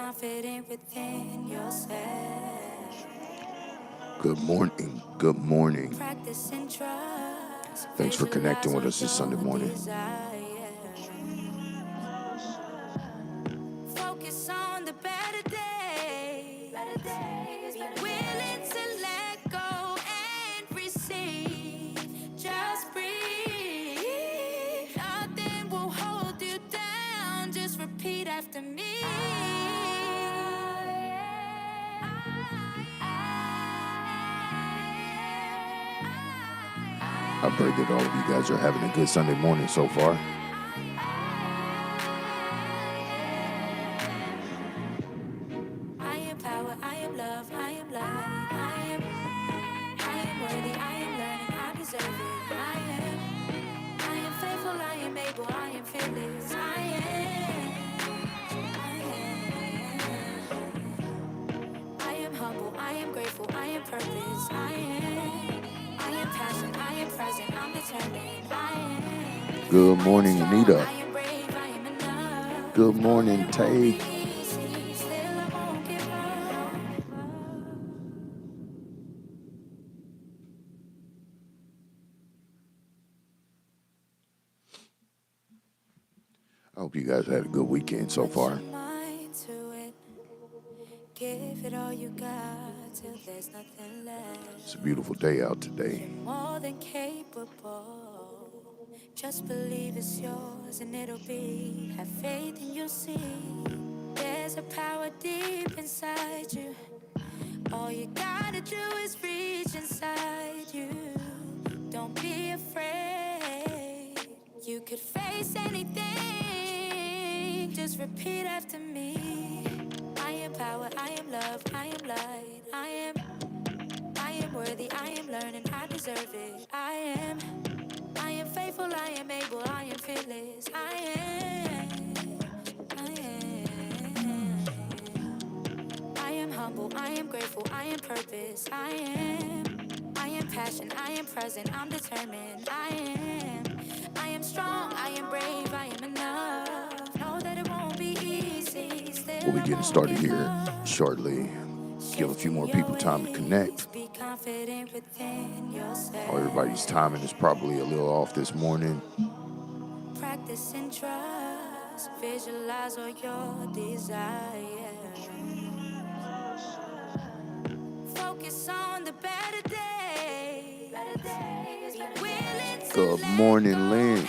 confident within yourself. Good morning. Good morning. Practice and trust. Thanks for connecting with us this Sunday morning. Focus on the better days. Be willing to let go and receive. Just breathe. Nothing will hold you down. Just repeat after me. I pray that all of you guys are having a good Sunday morning so far. I am power, I am love, I am light. I am worthy, I am learning, I deserve it. I am faithful, I am able, I am fearless. I am humble, I am grateful, I am purpose. I am passion, I am present, I'm determined. Good morning, Anita. I am brave, I am enough. Good morning, Tay. Still I won't give up. I hope you guys had a good weekend so far. Put your mind to it. Give it all you got till there's nothing left. It's a beautiful day out today. You're more than capable. Just believe it's yours and it'll be. Have faith and you'll see. There's a power deep inside you. All you gotta do is reach inside you. Don't be afraid. You could face anything. Just repeat after me. I am power, I am love, I am light. I am worthy, I am learning, I deserve it. I am faithful, I am able, I am fearless. I am humble, I am grateful, I am purpose. I am passion, I am present, I'm determined. I am strong, I am brave, I am enough. Know that it won't be easy. We'll be getting started here shortly. Give a few more people time to connect. Oh, everybody's timing is probably a little off this morning. Practice and trust, visualize all your desires. Focus on the better days. Good morning, Lynn.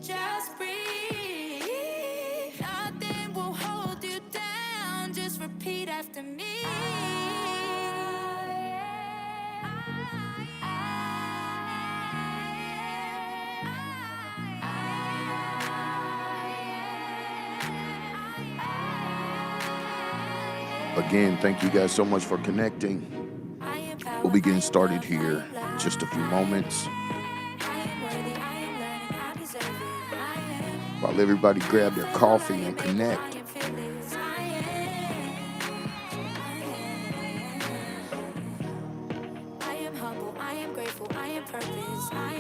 Just breathe. Nothing will hold you down. Just repeat after me. Again, thank you guys so much for connecting. We'll be getting started here in just a few moments. While everybody grab their coffee and connect. I am humble, I am grateful, I am purpose. I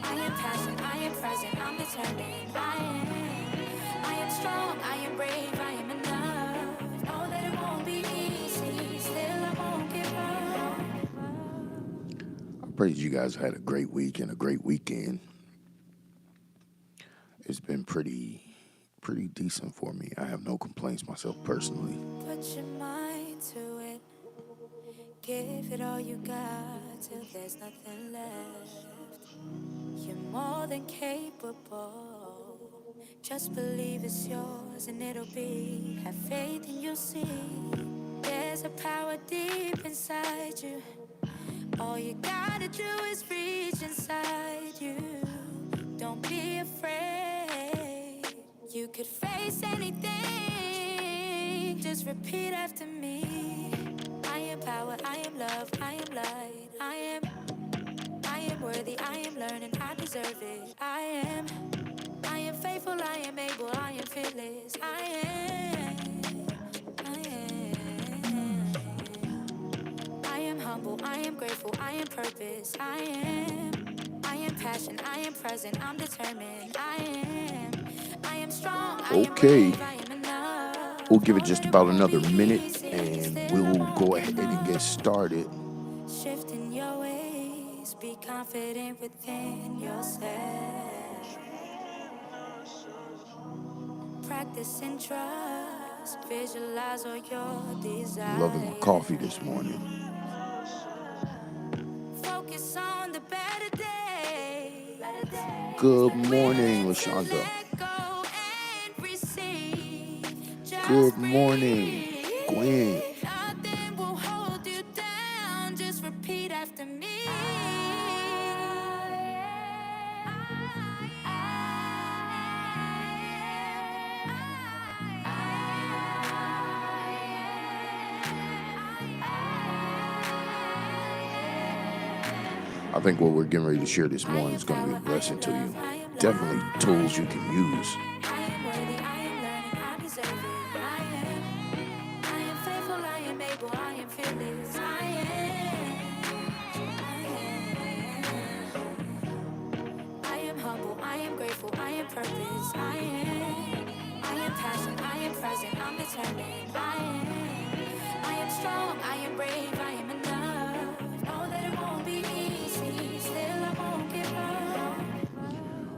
am passion, I am present, I'm determined. I am strong, I am brave, I am enough. Know that it won't be easy, still I won't give up. I pray you guys had a great week and a great weekend. It's been pretty decent for me. I have no complaints myself personally. Put your mind to it. Give it all you got till there's nothing left. You're more than capable. Just believe it's yours and it'll be. Have faith and you'll see. There's a power deep inside you. All you gotta do is reach inside you. Don't be afraid. You could face anything. Just repeat after me. I am power, I am love, I am light. I am worthy, I am learning, I deserve it. I am faithful, I am able, I am fearless. I am humble, I am grateful, I am purpose. I am passion, I am present, I'm determined. I am Okay, we'll give it just about another minute and we'll go ahead and get started. Shifting your ways, be confident within yourself. Practice and trust, visualize all your desires. I'm loving my coffee this morning. Focus on the better day. Good morning, LaShonda. Good morning, Gwen. Nothing will hold you down. Just repeat after me. I think what we're getting ready to share this morning is going to be a blessing to you. Definitely tools you can use.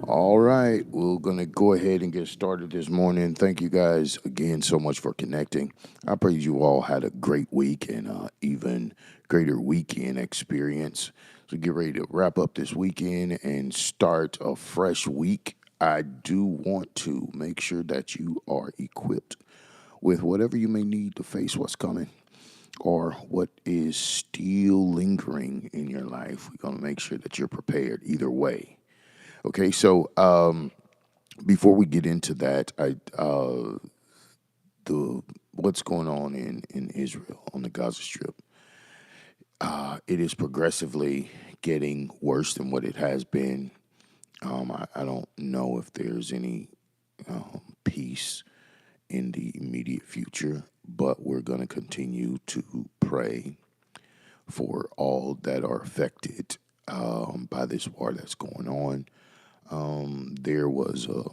All right, we're going to go ahead and get started this morning. Thank you guys again so much for connecting. I pray you all had a great week and even greater weekend experience. So get ready to wrap up this weekend and start a fresh week. I do want to make sure that you are equipped with whatever you may need to face what's coming or what is still lingering in your life. We're going to make sure that you're prepared either way. Okay, so before we get into that, what's going on in Israel on the Gaza Strip, it is progressively getting worse than what it has been. I don't know if there's any peace in the immediate future, but we're going to continue to pray for all that are affected by this war that's going on. There was a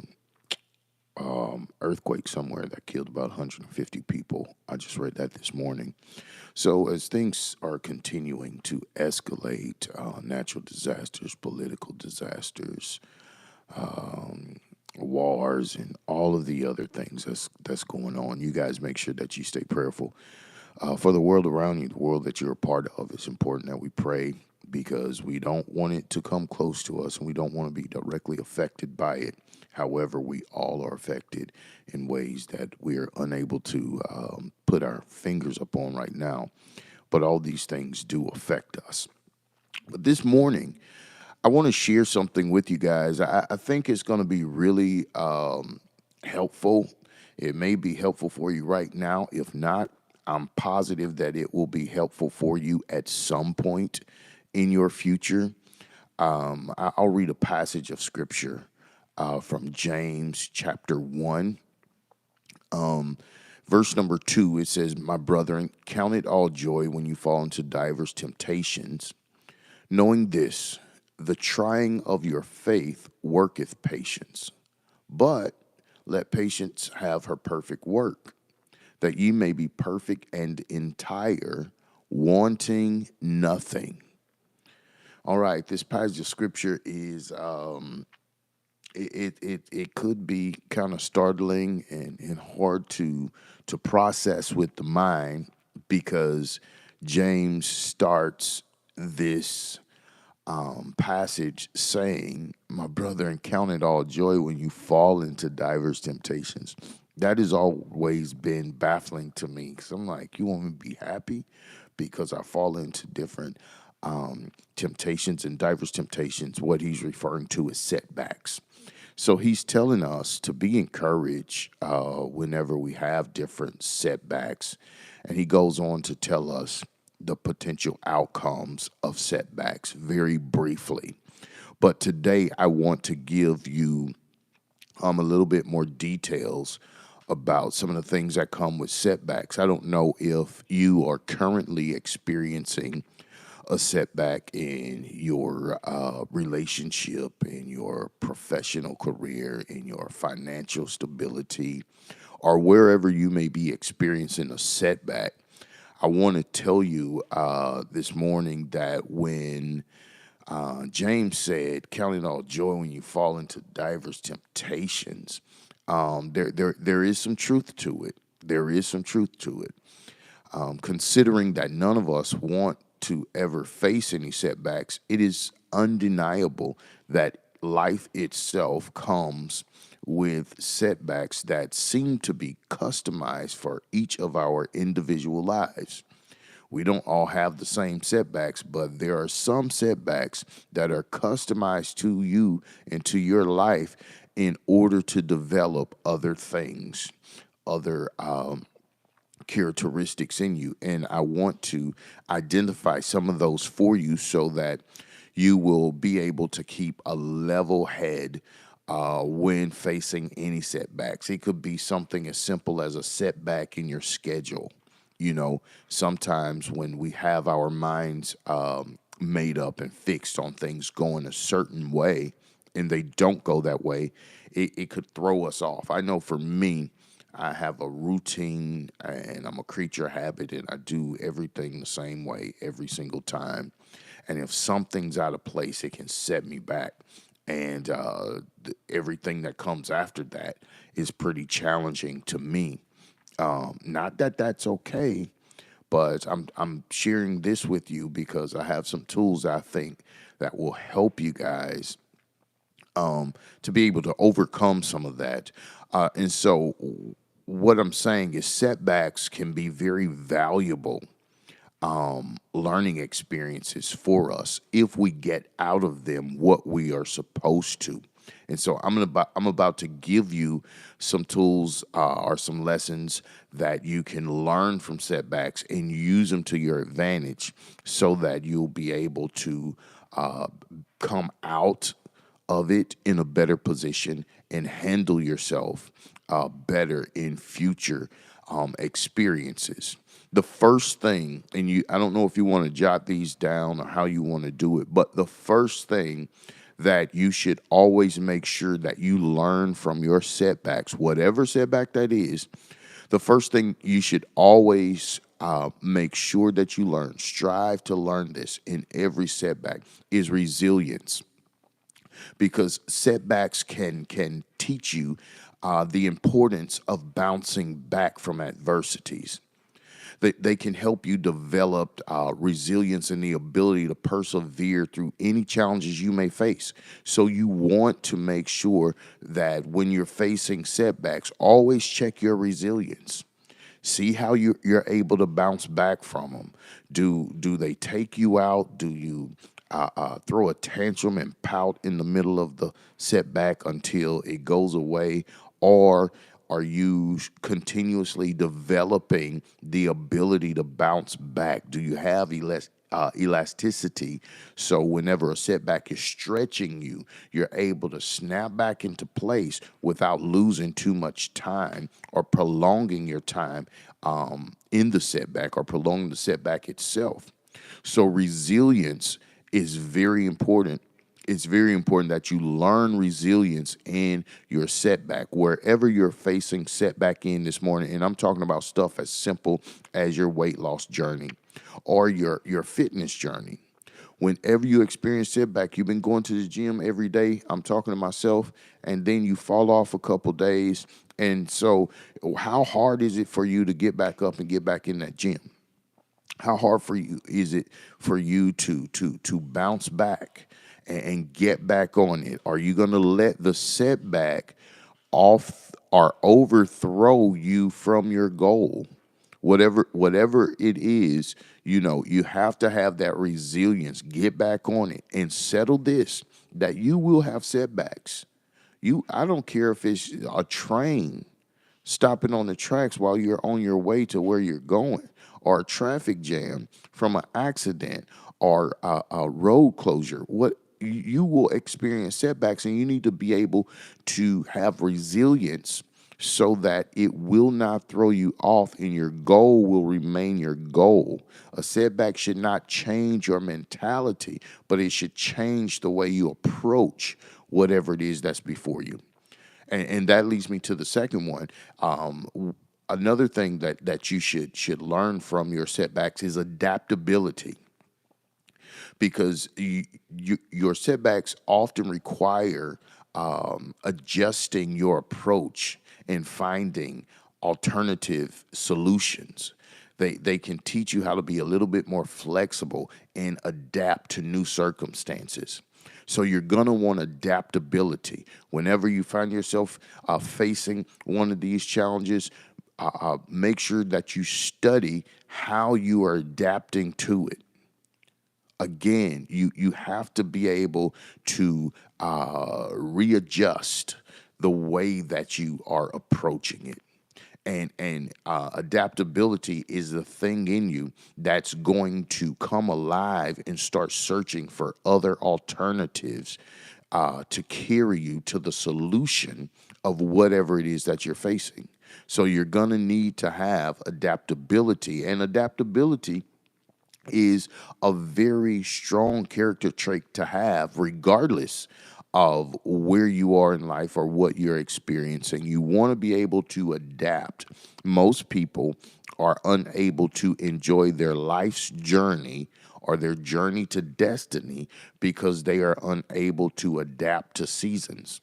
earthquake somewhere that killed about 150 people. I just read that this morning. So as things are continuing to escalate, natural disasters, political disasters, wars, and all of the other things that's going on, you guys make sure that you stay prayerful. For the world around you, the world that you're a part of, it's important that we pray because we don't want it to come close to us and we don't want to be directly affected by it. However, we all are affected in ways that we're unable to put our fingers upon right now. But all these things do affect us. But this morning, I want to share something with you guys. I think it's going to be really helpful. It may be helpful for you right now. If not, I'm positive that it will be helpful for you at some point in your future. I'll read a passage of scripture from James chapter 1. Verse number 2, it says, "My brethren, count it all joy when you fall into divers temptations, knowing this, the trying of your faith worketh patience. But let patience have her perfect work, that ye may be perfect and entire, wanting nothing." All right, this passage of scripture is it could be kind of startling and hard to process with the mind, because James starts this passage saying, "My brethren, count it all joy when you fall into diverse temptations." That has always been baffling to me, because I'm like, you want me to be happy because I fall into different temptations and diverse temptations? What he's referring to is setbacks. So he's telling us to be encouraged whenever we have different setbacks. And he goes on to tell us the potential outcomes of setbacks very briefly. But today I want to give you a little bit more details about some of the things that come with setbacks. I don't know if you are currently experiencing a setback in your relationship, in your professional career, in your financial stability, or wherever you may be experiencing a setback, I want to tell you this morning that when James said, "Count it all joy when you fall into diverse temptations," there is some truth to it. There is some truth to it. Considering that none of us want to ever face any setbacks, it is undeniable that life itself comes with setbacks that seem to be customized for each of our individual lives. We don't all have the same setbacks, but there are some setbacks that are customized to you and to your life in order to develop other things, other characteristics in you. And I want to identify some of those for you so that you will be able to keep a level head when facing any setbacks. It could be something as simple as a setback in your schedule. Sometimes when we have our minds made up and fixed on things going a certain way and they don't go that way, it could throw us off. I know for me, I have a routine and I'm a creature of habit and I do everything the same way every single time. And if something's out of place, it can set me back. And everything that comes after that is pretty challenging to me. Not that that's okay, but I'm sharing this with you because I have some tools I think that will help you guys to be able to overcome some of that. And so, what I'm saying is, setbacks can be very valuable learning experiences for us if we get out of them what we are supposed to. And so I'm about to give you some tools or some lessons that you can learn from setbacks and use them to your advantage so that you'll be able to come out of it in a better position and handle yourself better in future experiences. The first thing, and I don't know if you want to jot these down or how you want to do it, but the first thing that you should always make sure that you learn from your setbacks, whatever setback that is, the first thing you should always make sure that you learn, strive to learn this in every setback, is resilience, because setbacks can teach you the importance of bouncing back from adversities. They can help you develop resilience and the ability to persevere through any challenges you may face. So you want to make sure that when you're facing setbacks, always check your resilience. See how you're able to bounce back from them. Do they take you out? Do you throw a tantrum and pout in the middle of the setback until it goes away? Or are you continuously developing the ability to bounce back? Do you have elasticity, so whenever a setback is stretching you, you're able to snap back into place without losing too much time or prolonging your time in the setback or prolonging the setback itself? So resilience is very important. It's very important that you learn resilience in your setback, wherever you're facing setback in this morning. And I'm talking about stuff as simple as your weight loss journey or your fitness journey. Whenever you experience setback, you've been going to the gym every day. I'm talking to myself, and then you fall off a couple days. And so, how hard is it for you to get back up and get back in that gym? How hard for you is it for you to bounce back and get back on it? Are you going to let the setback off or overthrow you from your goal? Whatever it is, you have to have that resilience. Get back on it and settle this, that you will have setbacks. I don't care if it's a train stopping on the tracks while you're on your way to where you're going, or a traffic jam from an accident, or a road closure. What you will experience setbacks, and you need to be able to have resilience so that it will not throw you off and your goal will remain your goal. A setback should not change your mentality, but it should change the way you approach whatever it is that's before you. And that leads me to the second one. Another thing that you should learn from your setbacks is adaptability, because your setbacks often require adjusting your approach and finding alternative solutions. They can teach you how to be a little bit more flexible and adapt to new circumstances. So you're going to want adaptability. Whenever you find yourself facing one of these challenges, make sure that you study how you are adapting to it. Again, you have to be able to readjust the way that you are approaching it. And adaptability is the thing in you that's going to come alive and start searching for other alternatives to carry you to the solution of whatever it is that you're facing. So you're going to need to have adaptability, and adaptability is a very strong character trait to have, regardless of where you are in life or what you're experiencing. You want to be able to adapt. Most people are unable to enjoy their life's journey or their journey to destiny because they are unable to adapt to seasons.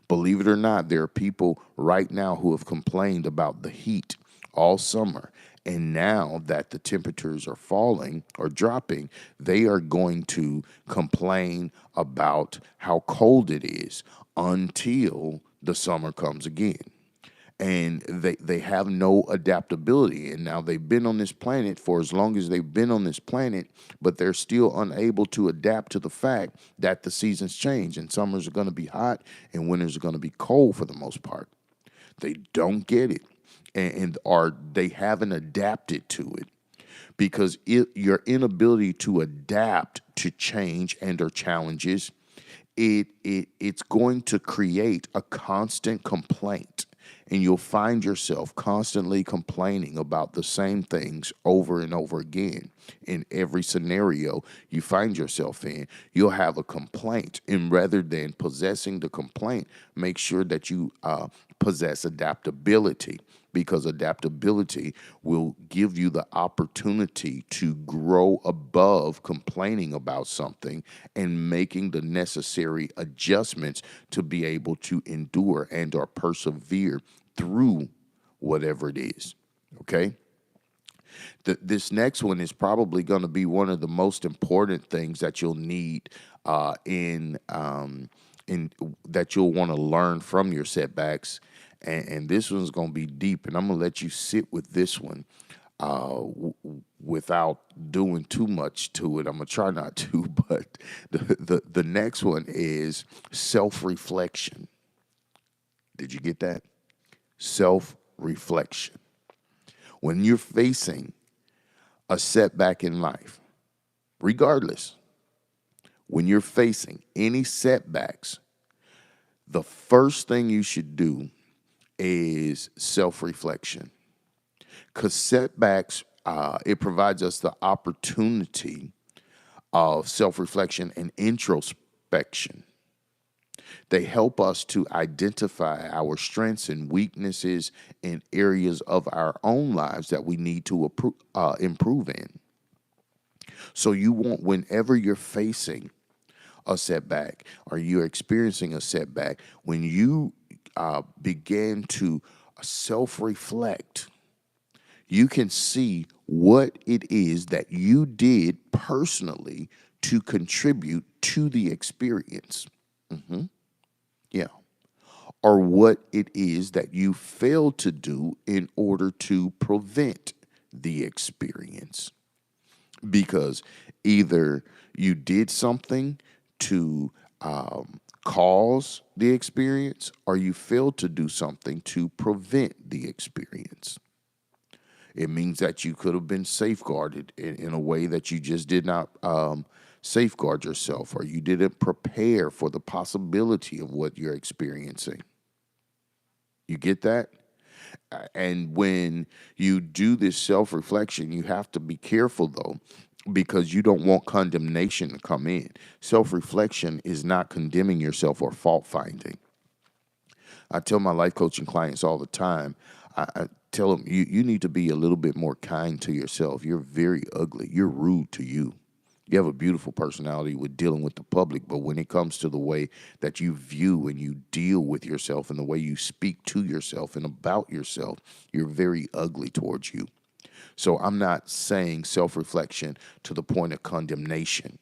Believe it or not, there are people right now who have complained about the heat all summer. And now that the temperatures are falling or dropping, they are going to complain about how cold it is until the summer comes again. And they have no adaptability. And now they've been on this planet for as long as they've been on this planet, but they're still unable to adapt to the fact that the seasons change and summers are going to be hot and winters are going to be cold for the most part. They don't get it, and or they haven't adapted to it, because your inability to adapt to change and or challenges, it's going to create a constant complaint, and you'll find yourself constantly complaining about the same things over and over again. In every scenario you find yourself in, you'll have a complaint, and rather than possessing the complaint, make sure that you possess adaptability, because adaptability will give you the opportunity to grow above complaining about something and making the necessary adjustments to be able to endure and or persevere through whatever it is. Okay? This next one is probably going to be one of the most important things that you'll need in that you'll want to learn from your setbacks, and this one's going to be deep, and I'm going to let you sit with this one without doing too much to it. I'm going to try not to, but the next one is self-reflection. Did you get that? Self-reflection. When you're facing a setback in life, regardless, when you're facing any setbacks, the first thing you should do is self-reflection. Because setbacks, it provides us the opportunity of self-reflection and introspection. They help us to identify our strengths and weaknesses in areas of our own lives that we need to improve in. So you want, whenever you're facing a setback or you're experiencing a setback, when you begin to self-reflect, you can see what it is that you did personally to contribute to the experience. Yeah. Or what it is that you failed to do in order to prevent the experience. Because either you did something to cause the experience, or you failed to do something to prevent the experience. It means that you could have been safeguarded in a way that you just did not safeguard yourself, or you didn't prepare for the possibility of what you're experiencing. You get that? And when you do this self reflection, you have to be careful though, because you don't want condemnation to come in. Self reflection is not condemning yourself or fault finding. I tell my life coaching clients all the time, I tell them, you need to be a little bit more kind to yourself. You're very ugly. You're rude to you. You have a beautiful personality with dealing with the public, but when it comes to the way that you view and you deal with yourself and the way you speak to yourself and about yourself, you're very ugly towards you. So I'm not saying self reflection to the point of condemnation.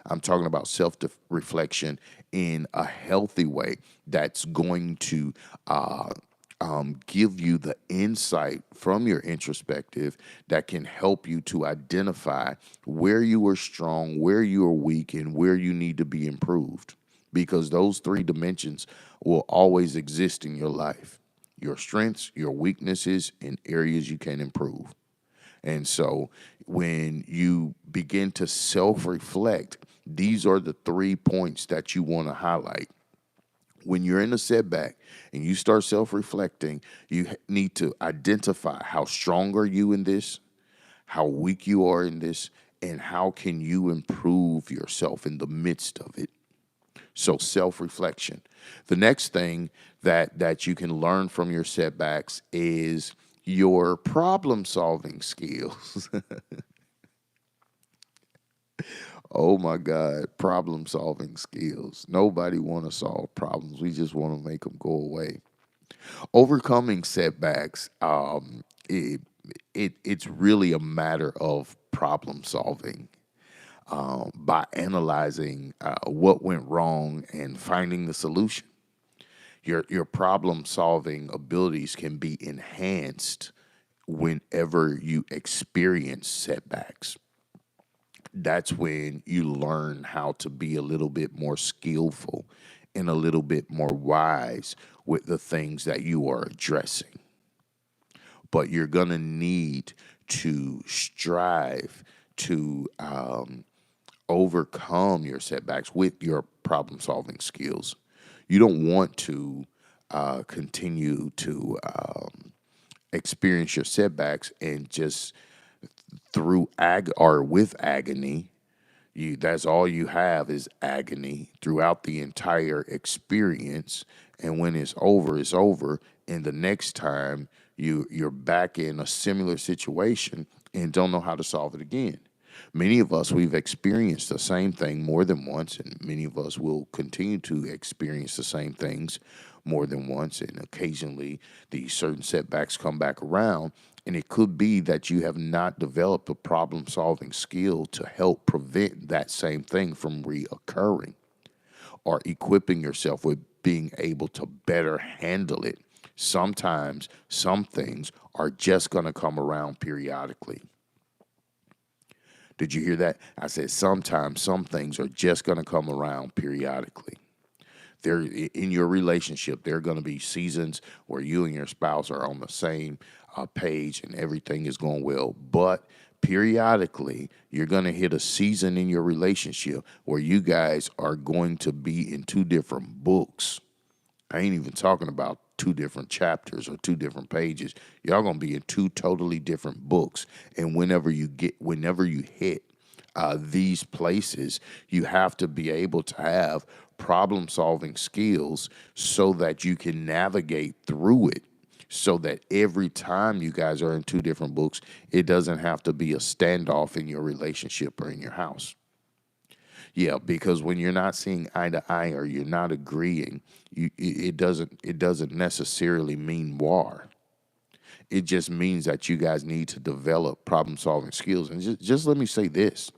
I'm talking about self reflection in a healthy way that's going to give you the insight from your introspective that can help you to identify where you are strong, where you are weak, and where you need to be improved. Because those three dimensions will always exist in your life: your strengths, your weaknesses, and areas you can improve. And so when you begin to self reflect, these are the 3 points that you want to highlight. When you're in a setback and you start self reflecting, you need to identify how strong are you in this, how weak you are in this, and how can you improve yourself in the midst of it. So self-reflection. The next thing that you can learn from your setbacks is your problem-solving skills. Oh my God, problem-solving skills. Nobody want to solve problems. We just want to make them go away. Overcoming setbacks, it's really a matter of problem solving by analyzing what went wrong and finding the solution. Your problem solving abilities can be enhanced whenever you experience setbacks. That's when you learn how to be a little bit more skillful and a little bit more wise with the things that you are addressing. But you're going to need to strive to overcome your setbacks with your problem solving skills. You don't want to continue to experience your setbacks and just through or with agony. That's all you have is agony throughout the entire experience. And when it's over, it's over. And the next time you're back in a similar situation and don't know how to solve it again. Many of us, we've experienced the same thing more than once, and many of us will continue to experience the same things more than once. And occasionally, these certain setbacks come back around. And it could be that you have not developed a problem solving skill to help prevent that same thing from reoccurring, or equipping yourself with being able to better handle it. Sometimes some things are just going to come around periodically. Did you hear that? I said sometimes some things are just going to come around periodically. There, in your relationship, there are going to be seasons where you and your spouse are on the same page and everything is going well. But periodically, you're going to hit a season in your relationship where you guys are going to be in two different books. I ain't even talking about two different chapters or two different pages. Y'all gonna be in two totally different books. And whenever you hit these places, you have to be able to have problem solving skills so that you can navigate through it. So that every time you guys are in two different books, it doesn't have to be a standoff in your relationship or in your house. Yeah, because when you're not seeing eye to eye or you're not agreeing, it doesn't necessarily mean war. It just means that you guys need to develop problem solving skills. And just let me say this.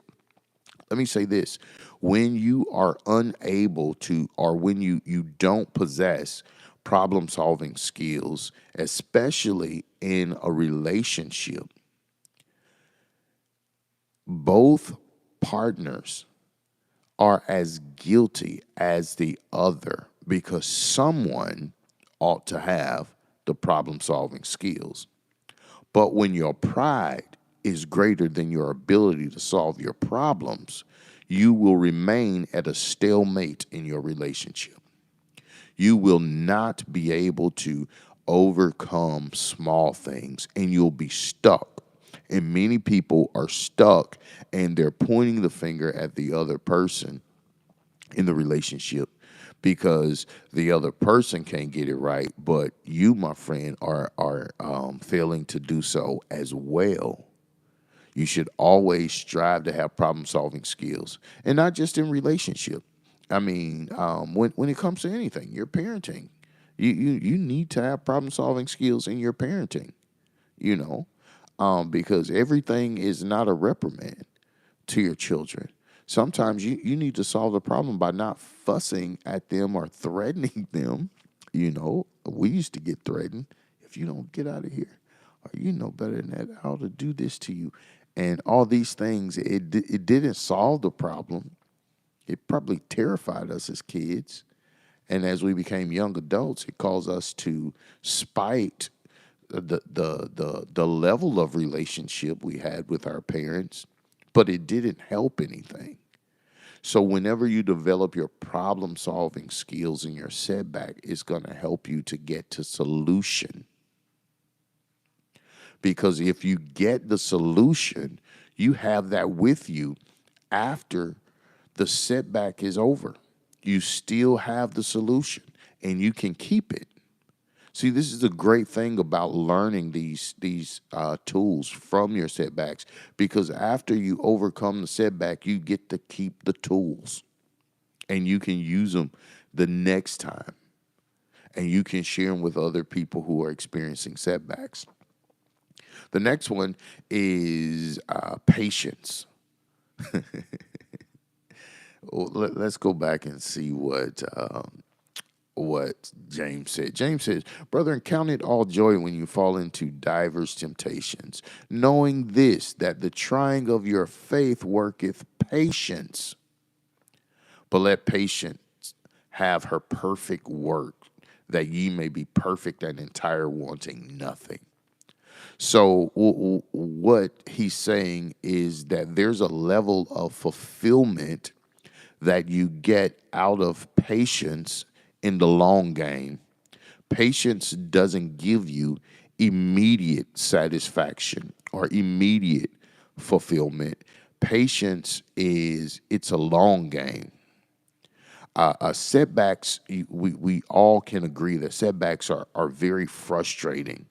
Let me say this. When you are unable to, or when you don't possess problem solving skills, especially in a relationship, both partners are as guilty as the other, because someone ought to have the problem solving skills. But when your pride is greater than your ability to solve your problems, you will remain at a stalemate in your relationship. You will not be able to overcome small things and you'll be stuck. And many people are stuck and they're pointing the finger at the other person in the relationship because the other person can't get it right, but you, my friend, are failing to do so as well. You should always strive to have problem solving skills, and not just in relationship. I mean, when it comes to anything, your parenting, you need to have problem solving skills in your parenting. You know, because everything is not a reprimand to your children. Sometimes you need to solve the problem by not fussing at them or threatening them. You know, we used to get threatened. If you don't get out of here, or you know better than that, how to do this to you. And all these things, it didn't solve the problem. It probably terrified us as kids. And as we became young adults, it caused us to spite the level of relationship we had with our parents, but it didn't help anything. So whenever you develop your problem solving skills and your setback, it's going to help you to get to solution. Because if you get the solution, you have that with you after the setback is over. You still have the solution and you can keep it. See, this is the great thing about learning these tools from your setbacks, because after you overcome the setback, you get to keep the tools and you can use them the next time, and you can share them with other people who are experiencing setbacks. The next one is patience. Well, let's go back and see what James said. James says, "Brethren, count it all joy when you fall into divers temptations, knowing this, that the trying of your faith worketh patience. But let patience have her perfect work, that ye may be perfect and entire, wanting nothing." So what he's saying is that there's a level of fulfillment that you get out of patience in the long game. Patience doesn't give you immediate satisfaction or immediate fulfillment. Patience it's a long game. Setbacks, we all can agree that setbacks are very frustrating.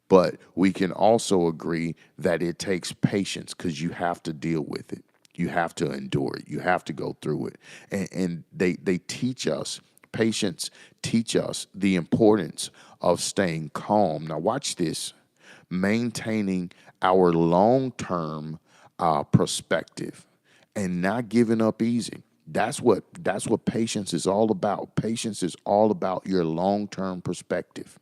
But we can also agree that it takes patience because you have to deal with it. You have to endure it. You have to go through it. And they teach us, patience teach us the importance of staying calm. Now watch this, maintaining our long-term perspective and not giving up easy. That's what patience is all about. Patience is all about your long-term perspective.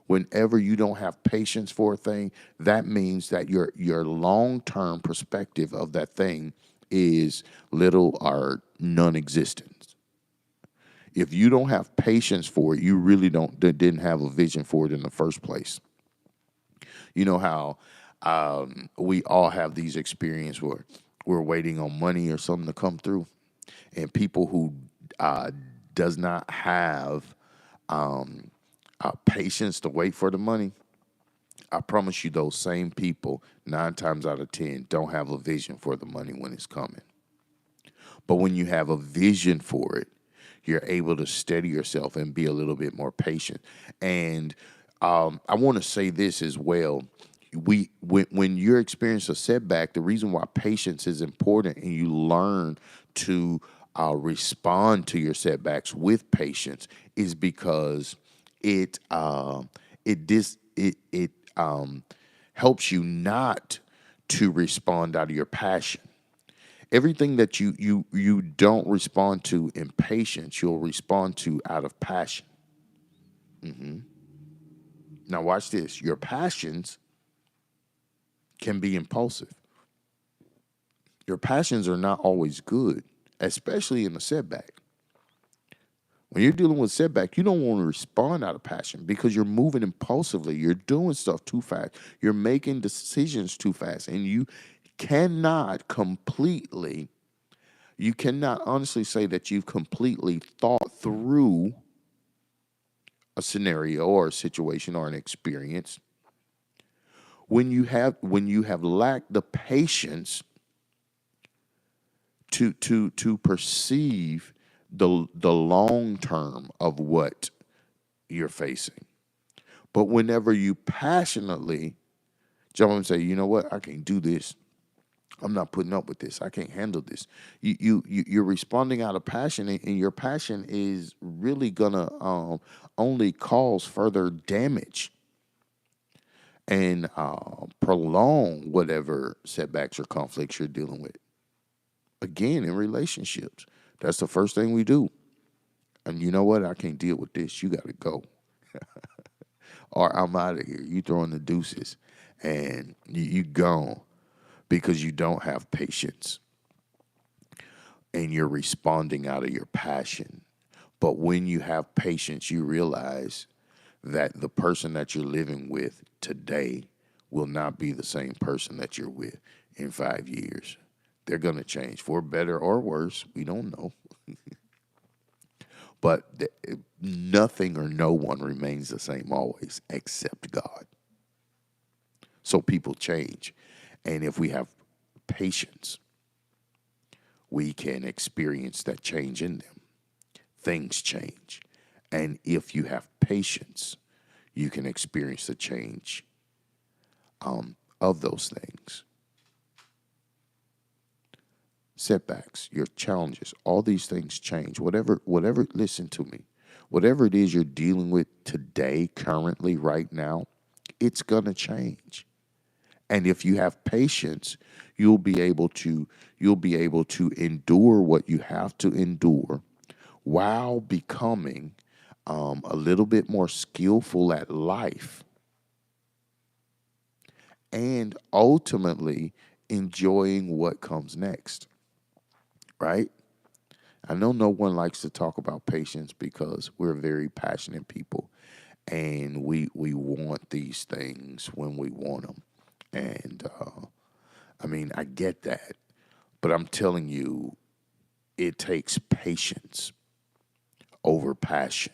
Whenever you don't have patience for a thing, that means that your long-term perspective of that thing is little or non-existent. If you don't have patience for it, you really didn't have a vision for it in the first place. You know how we all have these experiences where we're waiting on money or something to come through, and people who uh, does not have patience to wait for the money, I promise you, those same people, 9 times out of 10, don't have a vision for the money when it's coming. But when you have a vision for it, you're able to steady yourself and be a little bit more patient. And I want to say this as well. When you're experiencing a setback, the reason why patience is important and you learn to respond to your setbacks with patience is because it helps you not to respond out of your passion. Everything that you don't respond to in patience, you'll respond to out of passion. Now watch this. Your passions can be impulsive. Your passions are not always good, especially in a setback. When you're dealing with setback, you don't want to respond out of passion because you're moving impulsively. You're doing stuff too fast. You're making decisions too fast. And cannot completely, you cannot honestly say that you've completely thought through a scenario or a situation or an experience, when you have lacked the patience to perceive the long term of what you're facing. But whenever you passionately jump up and say, you know what, I can't do this. I'm not putting up with this. I can't handle this. You're responding out of passion, and your passion is really gonna only cause further damage and prolong whatever setbacks or conflicts you're dealing with. Again, in relationships, that's the first thing we do. And you know what? I can't deal with this. You got to go, or I'm out of here. You throwing the deuces, and you gone because you don't have patience and you're responding out of your passion. But when you have patience, you realize that the person that you're living with today will not be the same person that you're with in 5 years. They're going to change for better or worse. We don't know. But nothing or no one remains the same always except God. So people change. And if we have patience, we can experience that change in them. Things change. And if you have patience, you can experience the change of those things. Setbacks, your challenges, all these things change. Whatever, listen to me. Whatever it is you're dealing with today, currently, right now, it's gonna change. And if you have patience, you'll be able to endure what you have to endure while becoming a little bit more skillful at life and ultimately enjoying what comes next, right? I know no one likes to talk about patience because we're very passionate people and we want these things when we want them. And I mean, I get that, but I'm telling you, it takes patience over passion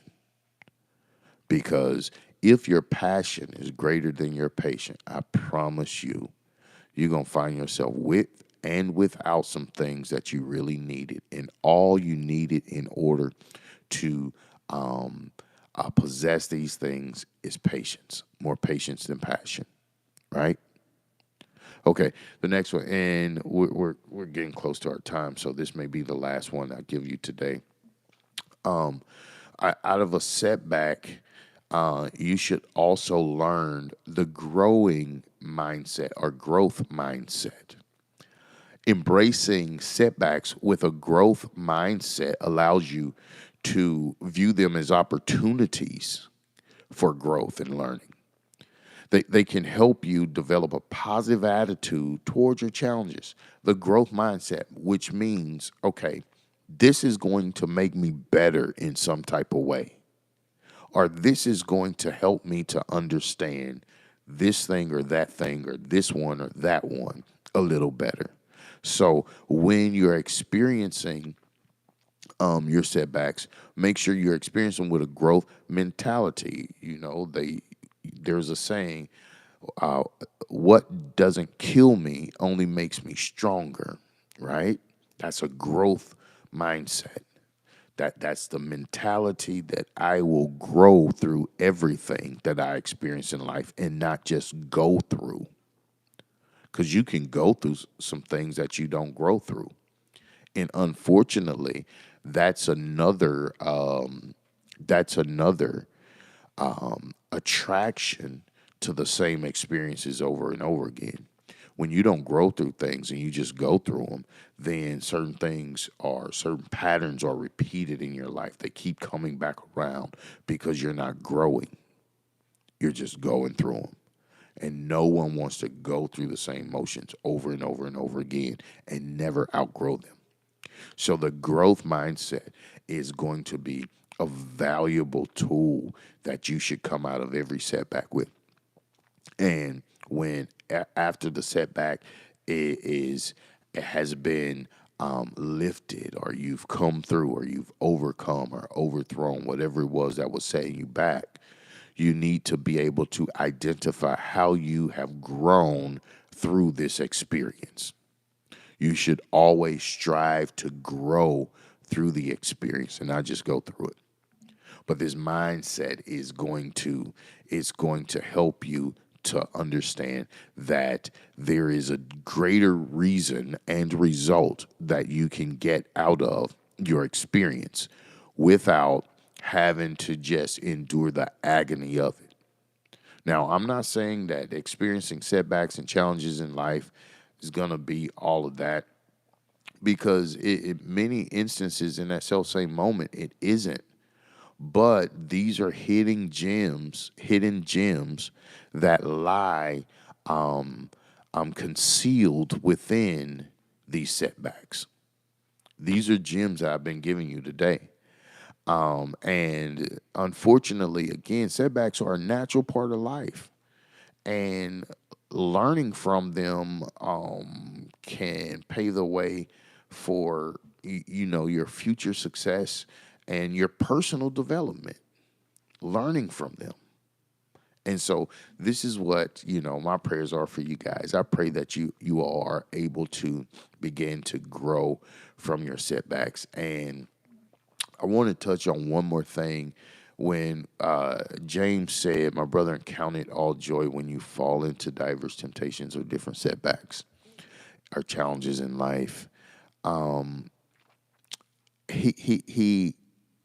because if your passion is greater than your patience, I promise you, you're going to find yourself with and without some things that you really needed. And all you needed in order to possess these things is patience, more patience than passion, right? Okay, the next one, and we're getting close to our time, so this may be the last one I give you today. Out of a setback, you should also learn the growing mindset or growth mindset. Embracing setbacks with a growth mindset allows you to view them as opportunities for growth and learning. They can help you develop a positive attitude towards your challenges. The growth mindset, which means, okay, this is going to make me better in some type of way, or this is going to help me to understand this thing or this one or that one a little better. So when you're experiencing your setbacks, make sure you're experiencing with a growth mentality. You know, there's a saying, uh, what doesn't kill me only makes me stronger, right? That's a growth mindset. That's the mentality that I will grow through everything that I experience in life and not just go through. Because you can go through some things that you don't grow through. And unfortunately, that's another attraction to the same experiences over and over again. When you don't grow through things and you just go through them, then certain patterns are repeated in your life. They keep coming back around because you're not growing. You're just going through them. And no one wants to go through the same motions over and over and over again and never outgrow them. So the growth mindset is going to be a valuable tool that you should come out of every setback with. And when after the setback it has been lifted, or you've come through, or you've overcome or overthrown whatever it was that was setting you back, you need to be able to identify how you have grown through this experience. You should always strive to grow through the experience and not just go through it. But this mindset is going to help you to understand that there is a greater reason and result that you can get out of your experience without having to just endure the agony of it. Now, I'm not saying that experiencing setbacks and challenges in life is going to be all of that, because many instances in that self same moment it isn't. But these are hidden gems that lie concealed within these setbacks. These are gems that I've been giving you today. And unfortunately, again, setbacks are a natural part of life. And learning from them can pave the way for your future success and your personal development. Learning from them. And so this is what my prayers are for you guys. I pray that you all are able to begin to grow from your setbacks. And I want to touch on one more thing. When James said, "My brother, count it all joy when you fall into diverse temptations or different setbacks or challenges in life."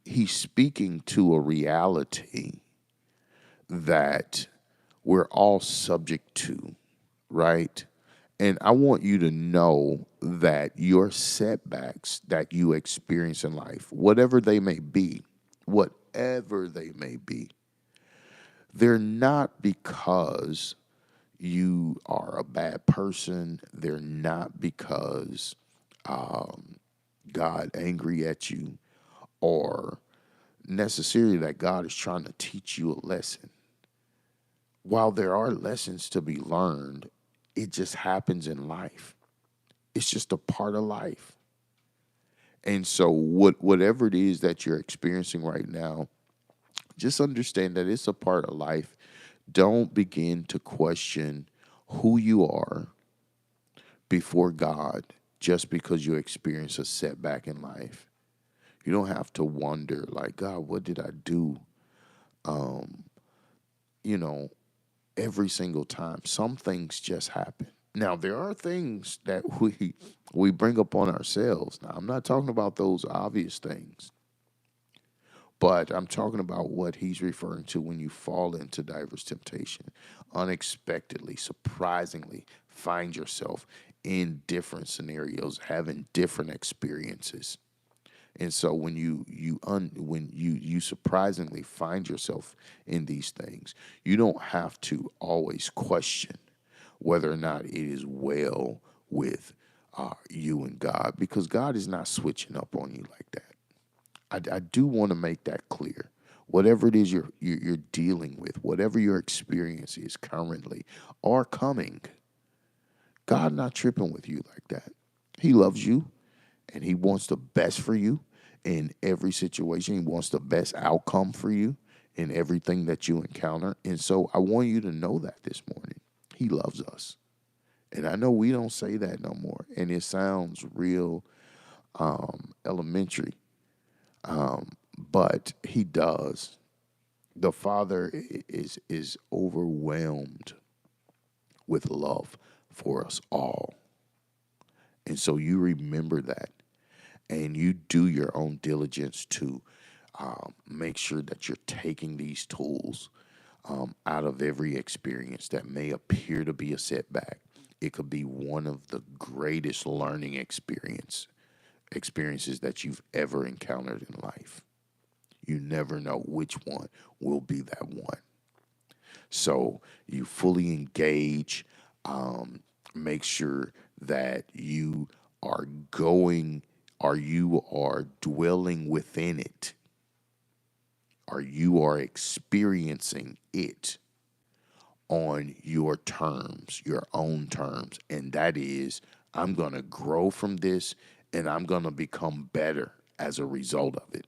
He's speaking to a reality that we're all subject to, right? And I want you to know that your setbacks that you experience in life, whatever they may be, they're not because you are a bad person. They're not because God angry at you, or necessarily that God is trying to teach you a lesson. While there are lessons to be learned, it just happens in life. It's just a part of life. And so whatever it is that you're experiencing right now, just understand that it's a part of life. Don't begin to question who you are before God just because you experience a setback in life. You don't have to wonder, like, God, what did I do? You know, every single time. Some things just happen. Now, there are things that we bring upon ourselves. Now, I'm not talking about those obvious things, but I'm talking about what he's referring to when you fall into diverse temptation, unexpectedly, surprisingly, find yourself in different scenarios, having different experiences. And so when you surprisingly find yourself in these things, you don't have to always question whether or not it is well with you and God, because God is not switching up on you like that. I do want to make that clear. Whatever it is you're dealing with, whatever your experience is currently or coming, God not tripping with you like that. He loves you and he wants the best for you in every situation. He wants the best outcome for you in everything that you encounter. And so I want you to know that this morning. He loves us. And I know we don't say that no more. And it sounds real elementary, but he does. The Father is overwhelmed with love for us all. And so you remember that, and you do your own diligence to make sure that you're taking these tools out of every experience that may appear to be a setback. It could be one of the greatest learning experiences that you've ever encountered in life. You never know which one will be that one. So you fully engage. Make sure that you are going, or you are dwelling within it, or you are experiencing it on your terms, your own terms. And that is, I'm going to grow from this and I'm going to become better as a result of it.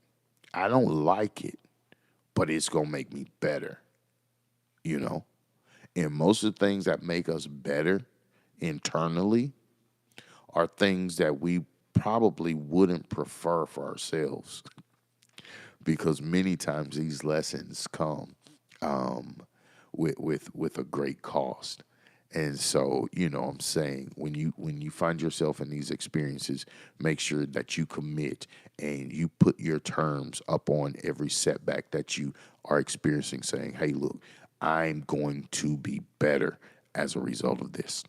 I don't like it, but it's going to make me better, you know? And most of the things that make us better internally are things that we probably wouldn't prefer for ourselves because many times these lessons come with a great cost. And so, I'm saying when you find yourself in these experiences, make sure that you commit and you put your terms up on every setback that you are experiencing, saying, hey, look, I'm going to be better as a result of this.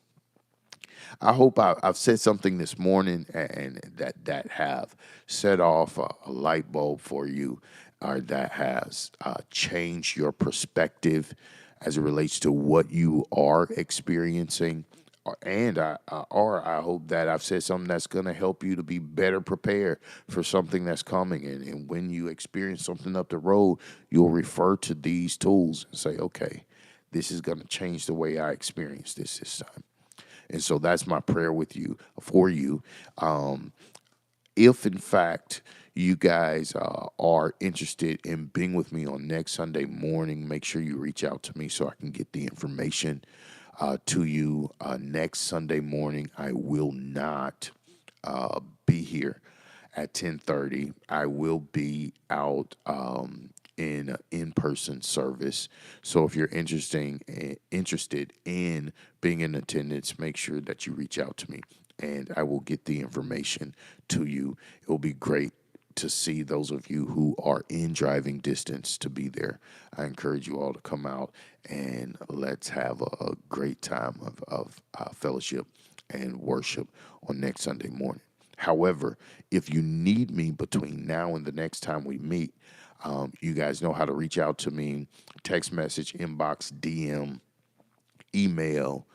I hope I've said something this morning and that have set off a light bulb for you, or that has changed your perspective as it relates to what you are experiencing. Or I hope that I've said something that's going to help you to be better prepared for something that's coming. And when you experience something up the road, you'll refer to these tools and say, okay, this is going to change the way I experience this time. And so that's my prayer with you, for you. If in fact you guys are interested in being with me on next Sunday morning, make sure you reach out to me so I can get the information to you. Next Sunday morning, I will not be here at 10:30. I will be out in in-person service. So if you're interested in being in attendance, make sure that you reach out to me and I will get the information to you. It will be great to see those of you who are in driving distance to be there. I encourage you all to come out and let's have a great time of fellowship and worship on next Sunday morning. However, if you need me between now and the next time we meet, you guys know how to reach out to me: text message, inbox, DM, email,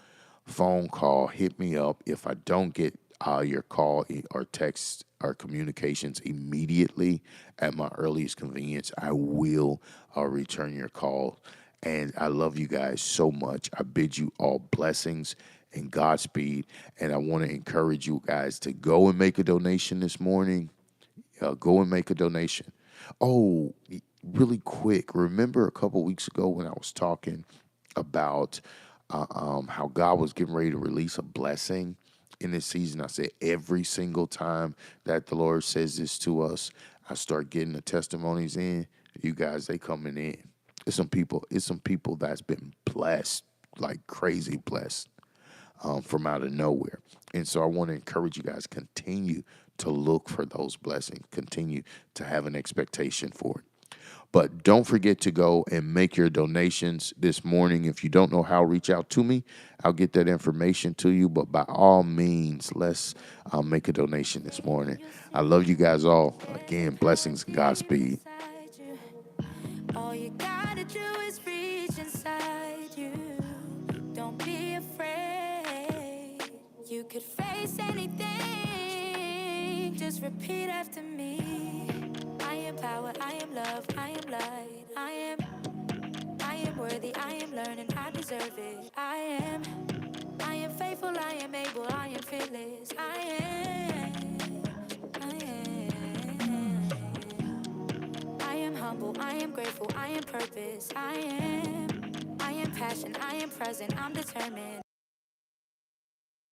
phone call. Hit me up. If I don't get your call or text or communications immediately at my earliest convenience, I will return your call. And I love you guys so much. I bid you all blessings and Godspeed. And I want to encourage you guys to go and make a donation this morning. Go and make a donation. Oh, really quick. Remember a couple weeks ago when I was talking about how God was getting ready to release a blessing in this season? I said every single time that the Lord says this to us, I start getting the testimonies in. You guys, they coming in. It's some people that's been blessed, like crazy blessed, from out of nowhere. And so I want to encourage you guys, continue to look for those blessings, continue to have an expectation for it. But don't forget to go and make your donations this morning. If you don't know how, reach out to me. I'll get that information to you. But by all means, let's make a donation this morning. I love you guys all. Again, blessings and Godspeed. All you gotta do is reach inside you. Don't be afraid. You could face anything. Just repeat after me. I am power, I am love, I am light. I am worthy, I am learning, I deserve it. I am faithful, I am able, I am fearless. I am humble, I am grateful, I am purpose. I am passion, I am present, I'm determined.